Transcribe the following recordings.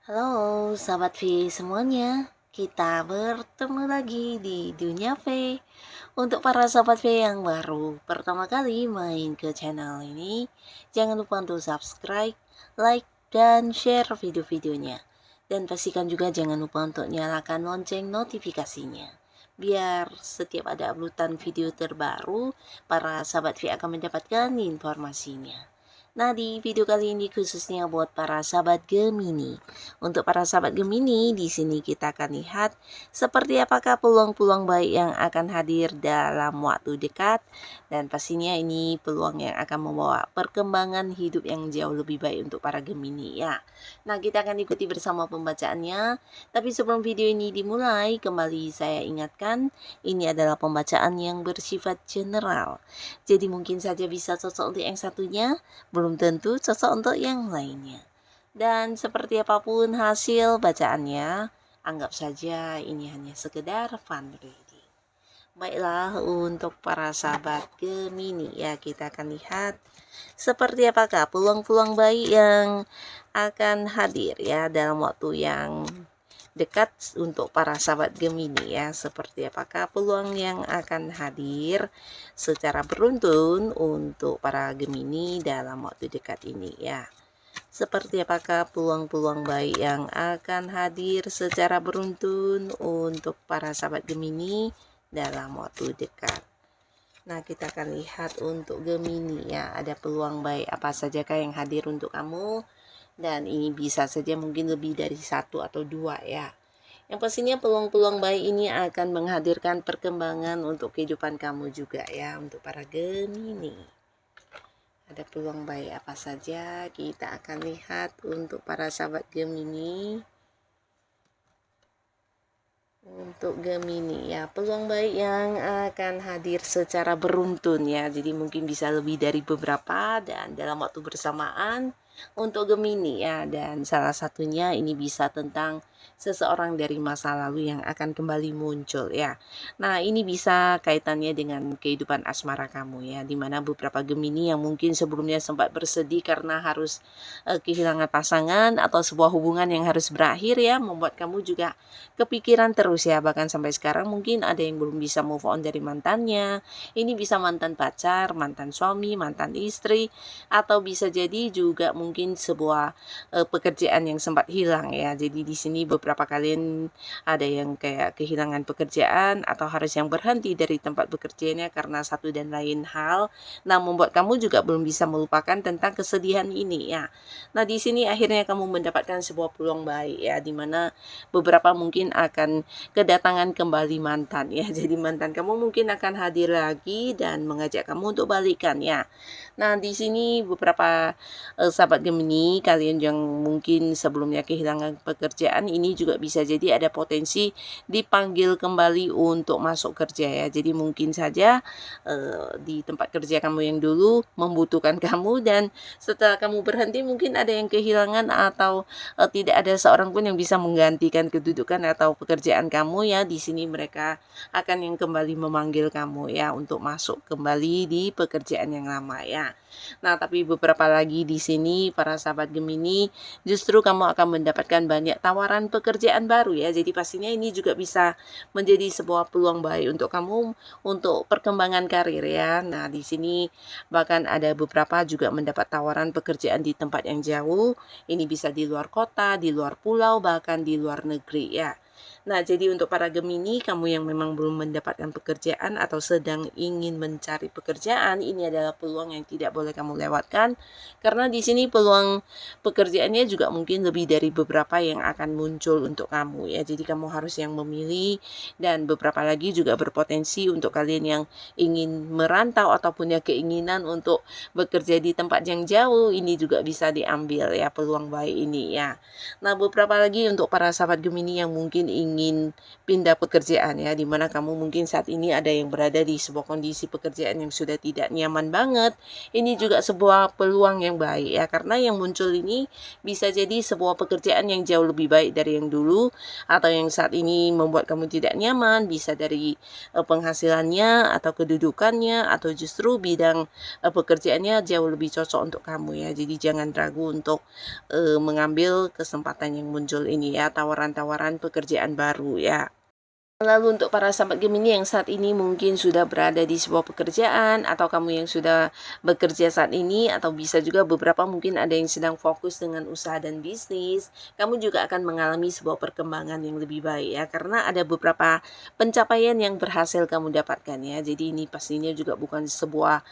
Halo sahabat V semuanya, kita bertemu lagi di Dunia V. Untuk para sahabat V yang baru pertama kali main ke channel ini, jangan lupa untuk subscribe, like, dan share video-videonya. Dan pastikan juga jangan lupa untuk nyalakan lonceng notifikasinya, biar setiap ada uploadan video terbaru, para sahabat V akan mendapatkan informasinya. Nah, di video kali ini khususnya buat para sahabat Gemini. Untuk para sahabat Gemini, di sini kita akan lihat seperti apakah peluang-peluang baik yang akan hadir dalam waktu dekat, dan pastinya ini peluang yang akan membawa perkembangan hidup yang jauh lebih baik untuk para Gemini ya. Nah, kita akan ikuti bersama pembacaannya. Tapi sebelum video ini dimulai, kembali saya ingatkan, ini adalah pembacaan yang bersifat general. Jadi mungkin saja bisa cocok untuk yang satunya, belum tentu cocok untuk yang lainnya. Dan seperti apapun hasil bacaannya, anggap saja ini hanya sekedar fun reading. Baiklah, untuk para sahabat Gemini ya, kita akan lihat seperti apakah peluang-peluang baik yang akan hadir ya dalam waktu yang dekat untuk para sahabat Gemini ya. Seperti apakah peluang yang akan hadir secara beruntun untuk para Gemini dalam waktu dekat ini ya. Seperti apakah peluang-peluang baik yang akan hadir secara beruntun untuk para sahabat Gemini dalam waktu dekat. Nah, kita akan lihat untuk Gemini ya, ada peluang baik apa sajakah yang hadir untuk kamu. Dan ini bisa saja mungkin lebih dari satu atau dua ya. Yang pastinya peluang-peluang baik ini akan menghadirkan perkembangan untuk kehidupan kamu juga ya, untuk para Gemini. Ada peluang baik apa saja, kita akan lihat untuk para sahabat Gemini. Untuk Gemini ya, peluang baik yang akan hadir secara beruntun ya. Jadi mungkin bisa lebih dari beberapa dan dalam waktu bersamaan untuk Gemini ya. Dan salah satunya ini bisa tentang seseorang dari masa lalu yang akan kembali muncul ya. Nah, ini bisa kaitannya dengan kehidupan asmara kamu ya, dimana beberapa Gemini yang mungkin sebelumnya sempat bersedih karena harus kehilangan pasangan atau sebuah hubungan yang harus berakhir ya, membuat kamu juga kepikiran terus ya. Bahkan sampai sekarang mungkin ada yang belum bisa move on dari mantannya. Ini bisa mantan pacar, mantan suami, mantan istri, atau bisa jadi juga mungkin sebuah pekerjaan yang sempat hilang ya. Jadi di sini beberapa kalian ada yang kayak kehilangan pekerjaan atau harus yang berhenti dari tempat bekerjanya karena satu dan lain hal. Nah, membuat kamu juga belum bisa melupakan tentang kesedihan ini ya. Nah, di sini akhirnya kamu mendapatkan sebuah peluang baik ya, dimana beberapa mungkin akan kedatangan kembali mantan ya. Jadi mantan kamu mungkin akan hadir lagi dan mengajak kamu untuk balikan ya. Nah, di sini beberapa sahabat Gemini, kalian yang mungkin sebelumnya kehilangan pekerjaan, ini juga bisa jadi ada potensi dipanggil kembali untuk masuk kerja ya. Jadi mungkin saja di tempat kerja kamu yang dulu membutuhkan kamu, dan setelah kamu berhenti mungkin ada yang kehilangan atau tidak ada seorang pun yang bisa menggantikan kedudukan atau pekerjaan kamu ya. Di sini mereka akan yang kembali memanggil kamu ya untuk masuk kembali di pekerjaan yang lama ya. Nah, tapi beberapa lagi di sini para sahabat Gemini, justru kamu akan mendapatkan banyak tawaran pekerjaan baru ya. Jadi pastinya ini juga bisa menjadi sebuah peluang baik untuk kamu untuk perkembangan karir ya. Nah, di sini bahkan ada beberapa juga mendapat tawaran pekerjaan di tempat yang jauh. Ini bisa di luar kota, di luar pulau, bahkan di luar negeri ya. Nah, jadi untuk para Gemini, kamu yang memang belum mendapatkan pekerjaan atau sedang ingin mencari pekerjaan, ini adalah peluang yang tidak boleh kamu lewatkan, karena di sini peluang pekerjaannya juga mungkin lebih dari beberapa yang akan muncul untuk kamu ya. Jadi kamu harus yang memilih, dan beberapa lagi juga berpotensi untuk kalian yang ingin merantau atau punya keinginan untuk bekerja di tempat yang jauh, ini juga bisa diambil ya peluang baik ini ya. Nah, beberapa lagi untuk para sahabat Gemini yang mungkin ingin pindah pekerjaan ya, dimana kamu mungkin saat ini ada yang berada di sebuah kondisi pekerjaan yang sudah tidak nyaman banget. Ini juga sebuah peluang yang baik ya, karena yang muncul ini bisa jadi sebuah pekerjaan yang jauh lebih baik dari yang dulu, atau yang saat ini membuat kamu tidak nyaman, bisa dari penghasilannya atau kedudukannya, atau justru bidang pekerjaannya jauh lebih cocok untuk kamu ya. Jadi jangan ragu untuk mengambil kesempatan yang muncul ini ya, tawaran-tawaran pekerjaan baru ya. Lalu untuk para sahabat Gemini yang saat ini mungkin sudah berada di sebuah pekerjaan, atau kamu yang sudah bekerja saat ini, atau bisa juga beberapa mungkin ada yang sedang fokus dengan usaha dan bisnis, kamu juga akan mengalami sebuah perkembangan yang lebih baik ya, karena ada beberapa pencapaian yang berhasil kamu dapatkan ya. Jadi ini pastinya juga bukan sebuah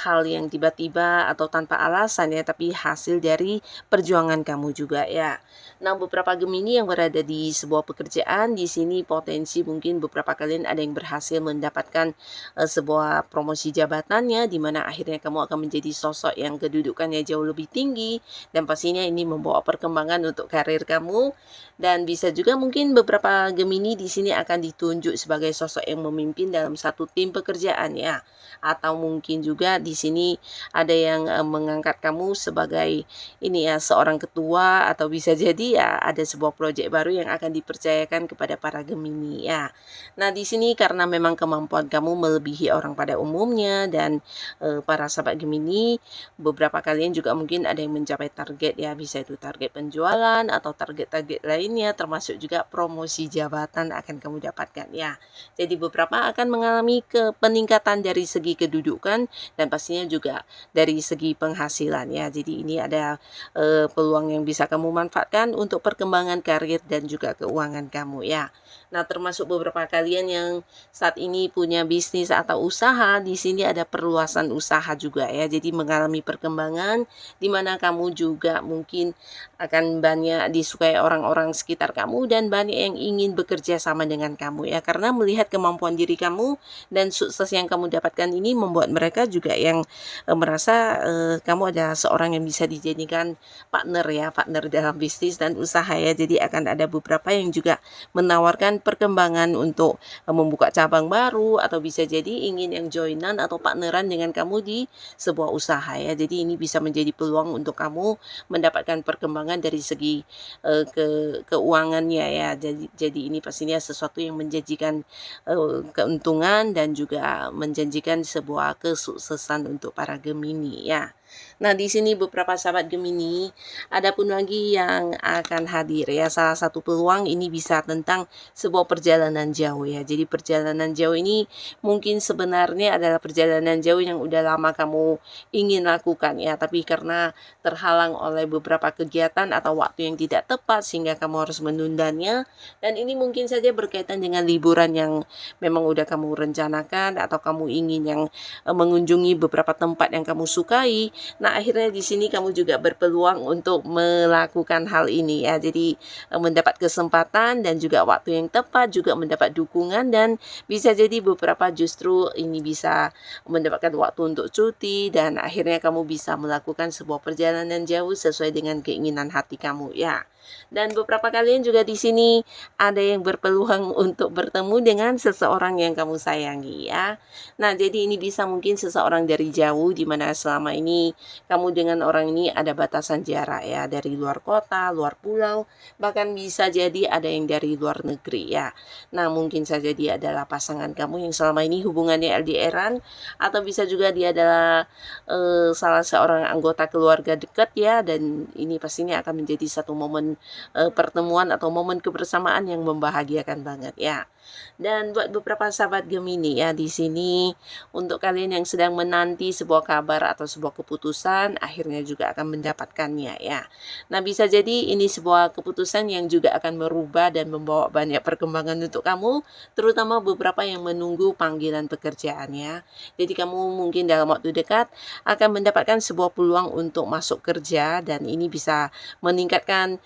hal yang tiba-tiba atau tanpa alasan ya, tapi hasil dari perjuangan kamu juga ya. Nah, beberapa Gemini yang berada di sebuah pekerjaan, di sini potensi mungkin beberapa kalian ada yang berhasil mendapatkan sebuah promosi jabatannya, di mana akhirnya kamu akan menjadi sosok yang kedudukannya jauh lebih tinggi, dan pastinya ini membawa perkembangan untuk karir kamu. Dan bisa juga mungkin beberapa Gemini di sini akan ditunjuk sebagai sosok yang memimpin dalam satu tim pekerjaan ya, atau mungkin juga di sini ada yang mengangkat kamu sebagai ini ya, seorang ketua, atau bisa jadi ya ada sebuah proyek baru yang akan dipercayakan kepada para Gemini ya. Nah, di sini karena memang kemampuan kamu melebihi orang pada umumnya, dan para sahabat Gemini, beberapa kalian juga mungkin ada yang mencapai target ya, bisa itu target penjualan atau target-target lainnya, termasuk juga promosi jabatan akan kamu dapatkan ya. Jadi beberapa akan mengalami peningkatan dari segi kedudukan, dan pastinya juga dari segi penghasilan ya. Jadi ini ada peluang yang bisa kamu manfaatkan untuk perkembangan karir dan juga keuangan kamu ya. Nah, termasuk beberapa kalian yang saat ini punya bisnis atau usaha, di sini ada perluasan usaha juga ya. Jadi mengalami perkembangan di mana kamu juga mungkin akan banyak disukai orang-orang sekitar kamu, dan banyak yang ingin bekerja sama dengan kamu ya, karena melihat kemampuan diri kamu dan sukses yang kamu dapatkan ini membuat mereka juga yang merasa kamu adalah seorang yang bisa dijadikan partner ya, partner dalam bisnis dan usaha ya. Jadi akan ada beberapa yang juga menawarkan perkembangan untuk membuka cabang baru, atau bisa jadi ingin yang joinan atau partneran dengan kamu di sebuah usaha ya. Jadi ini bisa menjadi peluang untuk kamu mendapatkan perkembangan dari segi keuangannya ya. Jadi ini pastinya sesuatu yang menjanjikan keuntungan dan juga menjanjikan sebuah kesuksesan untuk para Gemini ya. Nah, di sini beberapa sahabat Gemini, ada pun lagi yang akan hadir ya. Salah satu peluang ini bisa tentang sebuah perjalanan jauh ya. Jadi perjalanan jauh ini mungkin sebenarnya adalah perjalanan jauh yang udah lama kamu ingin lakukan ya, tapi karena terhalang oleh beberapa kegiatan atau waktu yang tidak tepat sehingga kamu harus menundanya. Dan ini mungkin saja berkaitan dengan liburan yang memang udah kamu rencanakan, atau kamu ingin yang mengunjungi beberapa tempat yang kamu sukai. Nah, akhirnya di sini kamu juga berpeluang untuk melakukan hal ini ya. Jadi mendapat kesempatan dan juga waktu yang tepat, juga mendapat dukungan, dan bisa jadi beberapa justru ini bisa mendapatkan waktu untuk cuti, dan akhirnya kamu bisa melakukan sebuah perjalanan jauh sesuai dengan keinginan hati kamu ya. Dan beberapa kalian juga di sini ada yang berpeluang untuk bertemu dengan seseorang yang kamu sayangi ya. Nah, jadi ini bisa mungkin seseorang dari jauh, di mana selama ini kamu dengan orang ini ada batasan jarak ya, dari luar kota, luar pulau, bahkan bisa jadi ada yang dari luar negeri ya. Nah, mungkin saja dia adalah pasangan kamu yang selama ini hubungannya LDR-an, atau bisa juga dia adalah salah seorang anggota keluarga dekat ya, dan ini pastinya akan menjadi satu momen pertemuan atau momen kebersamaan yang membahagiakan banget ya. Dan buat beberapa sahabat Gemini ya, di sini untuk kalian yang sedang menanti sebuah kabar atau sebuah keputusan keputusan, akhirnya juga akan mendapatkannya ya. Nah, bisa jadi ini sebuah keputusan yang juga akan merubah dan membawa banyak perkembangan untuk kamu, terutama beberapa yang menunggu panggilan pekerjaannya. Jadi kamu mungkin dalam waktu dekat akan mendapatkan sebuah peluang untuk masuk kerja, dan ini bisa meningkatkan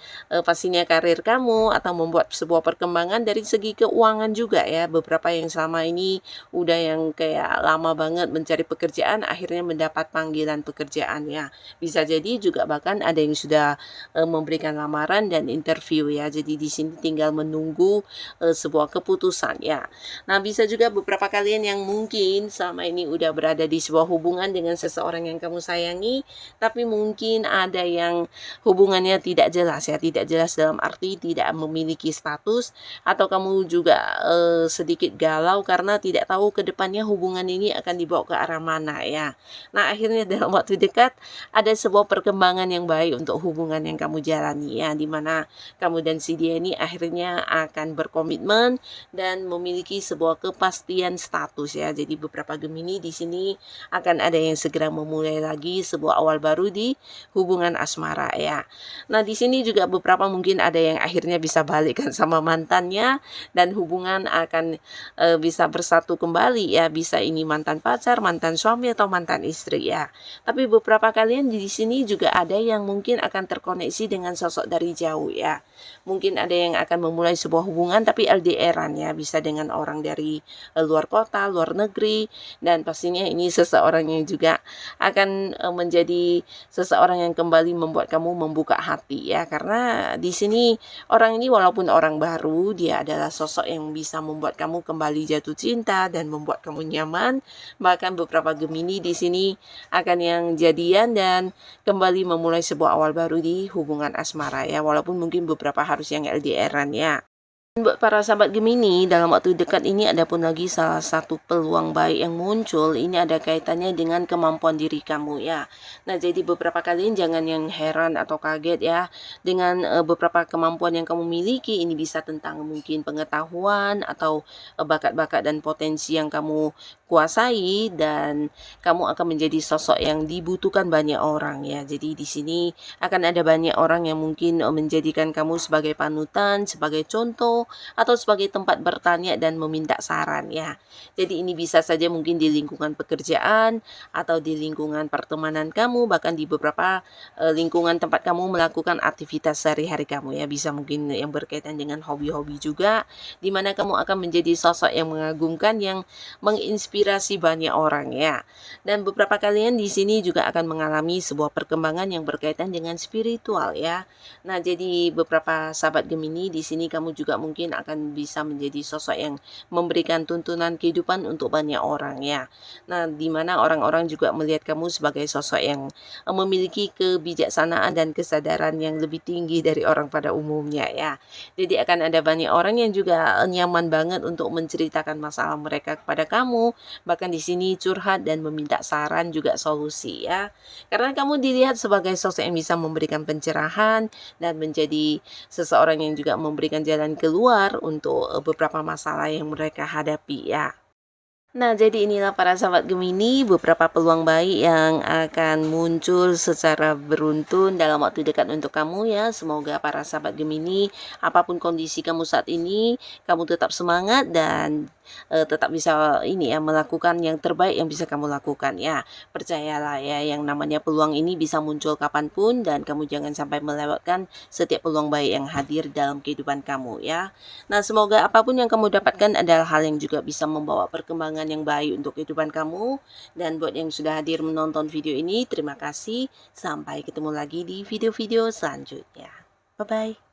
pastinya karir kamu atau membuat sebuah perkembangan dari segi keuangan juga ya. Beberapa yang selama ini udah yang kayak lama banget mencari pekerjaan akhirnya mendapat panggilan pekerjaan ya. Bisa jadi juga bahkan ada yang sudah memberikan lamaran dan interview ya. Jadi di sini tinggal menunggu sebuah keputusan ya. Nah, bisa juga beberapa kalian yang mungkin selama ini udah berada di sebuah hubungan dengan seseorang yang kamu sayangi, tapi mungkin ada yang hubungannya tidak jelas ya, tidak jelas dalam arti tidak memiliki status, atau kamu juga sedikit galau karena tidak tahu ke depannya hubungan ini akan dibawa ke arah mana ya. Nah, akhirnya dalam waktu dekat ada sebuah perkembangan yang baik untuk hubungan yang kamu jalani ya, dimana kamu dan si dia ini akhirnya akan berkomitmen dan memiliki sebuah kepastian status ya. Jadi beberapa Gemini di sini akan ada yang segera memulai lagi sebuah awal baru di hubungan asmara ya. Nah, di sini juga beberapa mungkin ada yang akhirnya bisa balikan sama mantannya dan hubungan akan bisa bersatu kembali ya. Bisa ini mantan pacar, mantan suami atau mantan istri ya. Tapi beberapa kalian di sini juga ada yang mungkin akan terkoneksi dengan sosok dari jauh ya. Mungkin ada yang akan memulai sebuah hubungan tapi LDR-an ya, bisa dengan orang dari luar kota, luar negeri, dan pastinya ini seseorang yang juga akan menjadi seseorang yang kembali membuat kamu membuka hati ya. Karena di sini orang ini walaupun orang baru, dia adalah sosok yang bisa membuat kamu kembali jatuh cinta dan membuat kamu nyaman. Bahkan beberapa Gemini di sini akan yang jadian dan kembali memulai sebuah awal baru di hubungan asmara ya, walaupun mungkin beberapa harus yang LDR-an ya. Buat para sahabat Gemini, dalam waktu dekat ini ada pun lagi salah satu peluang baik yang muncul. Ini ada kaitannya dengan kemampuan diri kamu ya. Nah, jadi beberapa kalian jangan yang heran atau kaget ya dengan beberapa kemampuan yang kamu miliki. Ini bisa tentang mungkin pengetahuan atau bakat-bakat dan potensi yang kamu kuasai, dan kamu akan menjadi sosok yang dibutuhkan banyak orang ya. Jadi di sini akan ada banyak orang yang mungkin menjadikan kamu sebagai panutan, sebagai contoh, atau sebagai tempat bertanya dan meminta saran ya. Jadi ini bisa saja mungkin di lingkungan pekerjaan atau di lingkungan pertemanan kamu, bahkan di beberapa lingkungan tempat kamu melakukan aktivitas sehari-hari kamu ya. Bisa mungkin yang berkaitan dengan hobi-hobi juga, di mana kamu akan menjadi sosok yang mengagumkan, yang menginspirasi banyak orang ya. Dan beberapa kalian di sini juga akan mengalami sebuah perkembangan yang berkaitan dengan spiritual ya. Nah, jadi beberapa sahabat Gemini di sini kamu juga mungkin akan bisa menjadi sosok yang memberikan tuntunan kehidupan untuk banyak orang ya. Nah, di mana orang-orang juga melihat kamu sebagai sosok yang memiliki kebijaksanaan dan kesadaran yang lebih tinggi dari orang pada umumnya ya. Jadi akan ada banyak orang yang juga nyaman banget untuk menceritakan masalah mereka kepada kamu, bahkan di sini curhat dan meminta saran juga solusi ya. Karena kamu dilihat sebagai sosok yang bisa memberikan pencerahan dan menjadi seseorang yang juga memberikan jalan keluar untuk beberapa masalah yang mereka hadapi ya. Nah, jadi inilah para sahabat Gemini, beberapa peluang baik yang akan muncul secara beruntun dalam waktu dekat untuk kamu ya. Semoga para sahabat Gemini, apapun kondisi kamu saat ini, kamu tetap semangat dan tetap bisa ini ya, melakukan yang terbaik yang bisa kamu lakukan ya. Percayalah ya, yang namanya peluang ini bisa muncul kapanpun, dan kamu jangan sampai melewatkan setiap peluang baik yang hadir dalam kehidupan kamu ya. Nah, semoga apapun yang kamu dapatkan adalah hal yang juga bisa membawa perkembangan yang baik untuk kehidupan kamu. Dan buat yang sudah hadir menonton video ini, terima kasih. Sampai ketemu lagi di video-video selanjutnya. Bye-bye.